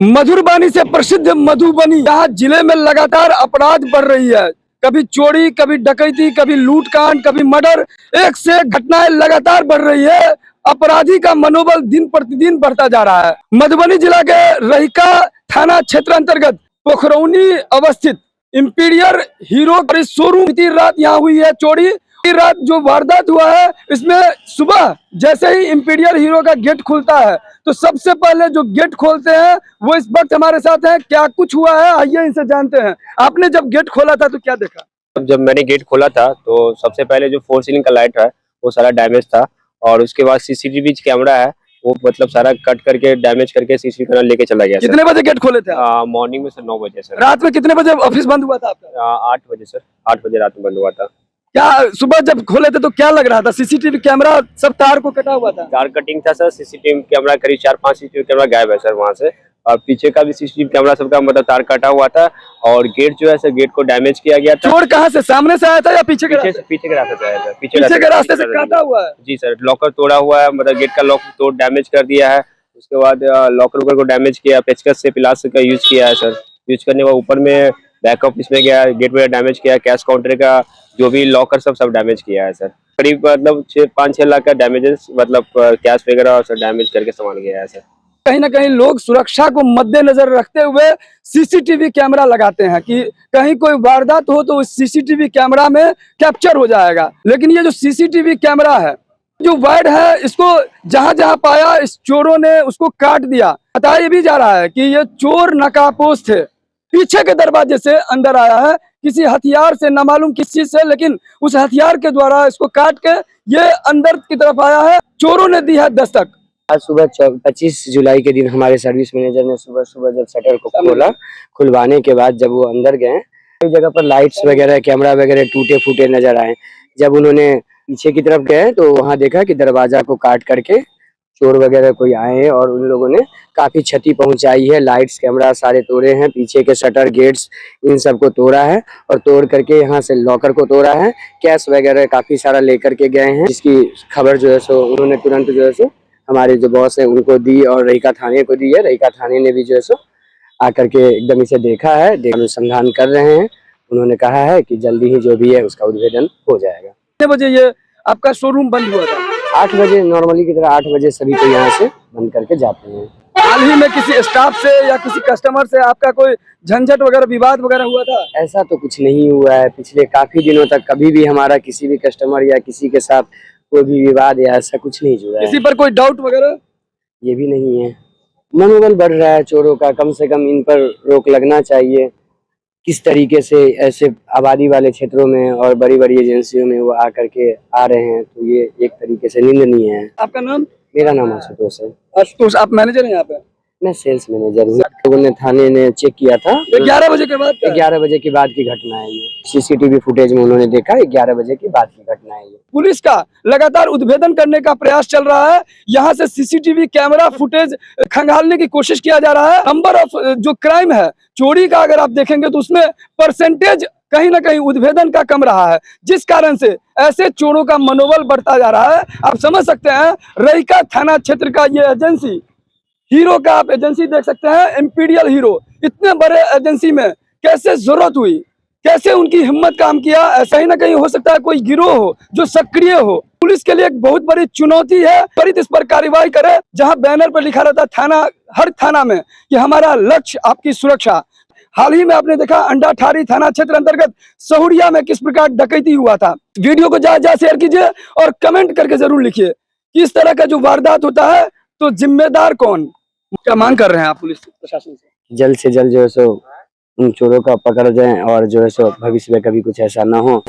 मधुरवानी से प्रसिद्ध मधुबनी, यहाँ जिले में लगातार अपराध बढ़ रही है। कभी चोरी, कभी डकैती, कभी लूटकांड, कभी मर्डर, एक से एक घटनाएं लगातार बढ़ रही है। अपराधी का मनोबल दिन प्रतिदिन बढ़ता जा रहा है। मधुबनी जिला के रहिका थाना क्षेत्र अंतर्गत पोखरौनी अवस्थित इंपीरियल हीरो का शोरूम बीती रात यहाँ हुई है चोरी। रात जो वारदात हुआ है, इसमें सुबह जैसे ही इंपीरियल हीरो का गेट खुलता है तो सबसे पहले जो गेट खोलते हैं वो इस वक्त हमारे साथ हैं। क्या कुछ हुआ है आइए इनसे जानते हैं। आपने जब गेट खोला था तो क्या देखा? जब मैंने गेट खोला था तो सबसे पहले जो 4 सीलिंग का लाइट है वो सारा डैमेज था, और उसके बाद सीसीटीवी कैमरा है वो मतलब सारा कट करके डैमेज करके सीसीटीवी कैमरा लेके चला गया। कितने बजे गेट खोले थे? मॉर्निंग में सर 9 बजे सर। रात में कितने बजे ऑफिस बंद हुआ था आपका? 8 बजे सर, 8 बजे रात में बंद हुआ था। क्या सुबह जब खोले थे तो क्या लग रहा था? सीसीटीवी कैमरा सब तार को कटा हुआ था? तार कटिंग था सर। सीसीटीवी कैमरा करीब 4-5 सीसीटीवी कैमरा गायब है सर वहाँ से, और पीछे का भी सीसीटीवी कैमरा सबका मतलब तार कटा हुआ था, और गेट जो है सर गेट को डैमेज किया गया था। चोर कहाँ से, सामने से आया था या पीछे के रास्ते के रास्ते से आया था। पीछे के रास्ते से काटा हुआ है? जी सर, लॉकर तोड़ा हुआ है, मतलब गेट का लॉक तोड़ डैमेज कर दिया है। उसके बाद लॉकर को डैमेज किया, पेचकस से पिलास का यूज किया है सर। यूज करने के बाद ऊपर में बैकअप इसमें गया, गेट में डैमेज किया, कैश काउंटर का जो भी लॉकर सब डैमेज किया है सर। करीब मतलब 5-6 लाख का डैमेजेस मतलब कैश वगैरह और सब डैमेज करके सामान गया है सर। कहीं ना कहीं लोग सुरक्षा को मद्देनजर रखते हुए सीसीटीवी कैमरा लगाते हैं कि कहीं कोई वारदात हो तो उस सीसीटीवी कैमरा में कैप्चर हो जाएगा। लेकिन ये जो सीसीटीवी कैमरा है, जो वायर्ड है, इसको जहां जहां पाया इस चोरों ने उसको काट दिया। बताया ये भी जा रहा है कि ये चोर नकाबपोश थे, पीछे के दरवाजे से अंदर आया है किसी हथियार से, न मालूम किस चीज से, लेकिन उस हथियार के द्वारा इसको काट के ये अंदर की तरफ आया है। चोरों ने दी है दस्तक। आज सुबह 25 जुलाई के दिन हमारे सर्विस मैनेजर ने सुबह सुबह जब शटर को खोला, खुलवाने के बाद जब वो अंदर गए, कई जगह पर लाइट्स वगैरह कैमरा वगैरह टूटे फूटे नजर आए। जब उन्होंने पीछे की तरफ गए तो वहां देखा कि दरवाजा को काट करके चोर वगैरह कोई आए हैं, और उन लोगों ने काफी क्षति पहुंचाई है। लाइट्स कैमरा सारे तोड़े हैं, पीछे के शटर गेट्स इन सबको तोड़ा है, और तोड़ करके यहाँ से लॉकर को तोड़ा है। कैश वगैरह काफी सारा लेकर के गए हैं, जिसकी खबर जो है सो उन्होंने तुरंत जो है सो हमारे जो बॉस है उनको दी, और रहिका थाने को दी है। रहिका थाने ने भी जो है सो आकर के एकदम इसे देखा है, अनुसंधान कर रहे हैं। उन्होंने कहा है कि जल्दी ही जो भी है उसका उद्भेदन हो जाएगा। कितने बजे ये आपका शोरूम बंद हुआ था? 8 बजे, नॉर्मली की तरह 8 बजे सभी को यहाँ से बंद करके जाते हैं। हाल ही में किसी स्टाफ से या किसी कस्टमर से आपका कोई झंझट वगैरह, विवाद वगैरह हुआ था? ऐसा तो कुछ नहीं हुआ है पिछले काफी दिनों तक। कभी भी हमारा किसी भी कस्टमर या किसी के साथ कोई भी विवाद या ऐसा कुछ नहीं हुआ है। किसी पर कोई डाउट वगैरह? ये भी नहीं है। मनोबल बढ़ रहा है चोरों का, कम से कम इन पर रोक लगना चाहिए। किस तरीके से ऐसे आबादी वाले क्षेत्रों में और बड़ी बड़ी एजेंसियों में वो आकर के आ रहे हैं, तो ये एक तरीके से निंदनीय है। आपका नाम? मेरा नाम आशुतोष है। आशुतोष, आप मैनेजर हैं यहाँ पे? मैं सेल्स मैनेजर हूँ। लोगों ने थाने ने चेक किया था 11 बजे के बाद? 11 बजे के बाद की घटना है ये। सीसीटीवी फुटेज में उन्होंने देखा 11 बजे के बाद की घटना है ये। पुलिस का लगातार उद्भेदन करने का प्रयास चल रहा है। यहाँ से सीसीटीवी कैमरा फुटेज खंगालने की कोशिश किया जा रहा है। नंबर ऑफ जो क्राइम है चोरी का अगर आप देखेंगे तो उसमें परसेंटेज कहीं ना कहीं उद्भेदन का कम रहा है, जिस कारण से ऐसे चोरों का मनोबल बढ़ता जा रहा है। आप समझ सकते हैं रहिका थाना क्षेत्र का ये एजेंसी हीरो का, आप एजेंसी देख सकते हैं इंपीरियल हीरो। इतने बड़े एजेंसी में कैसे जरूरत हुई, कैसे उनकी हिम्मत काम किया? ऐसा ही ना कहीं हो सकता है कोई गिरोह हो जो सक्रिय हो। पुलिस के लिए एक बहुत बड़ी चुनौती है, त्वरित इस पर कार्रवाई करे। जहां बैनर पर लिखा रहता थाना, हर थाना में कि हमारा लक्ष्य आपकी सुरक्षा। हाल ही में आपने देखा अंडाठारी थाना क्षेत्र अंतर्गत सहुड़िया में किस प्रकार डकैती हुआ था। वीडियो को ज्यादा शेयर कीजिए और कमेंट करके जरूर लिखिए कि इस तरह का जो वारदात होता है तो जिम्मेदार कौन? क्या मांग कर रहे हैं आप पुलिस प्रशासन से? जल्द से जल्द जो है सो उन चोरों का पकड़ जाए, और जो है सो भविष्य में कभी कुछ ऐसा ना हो।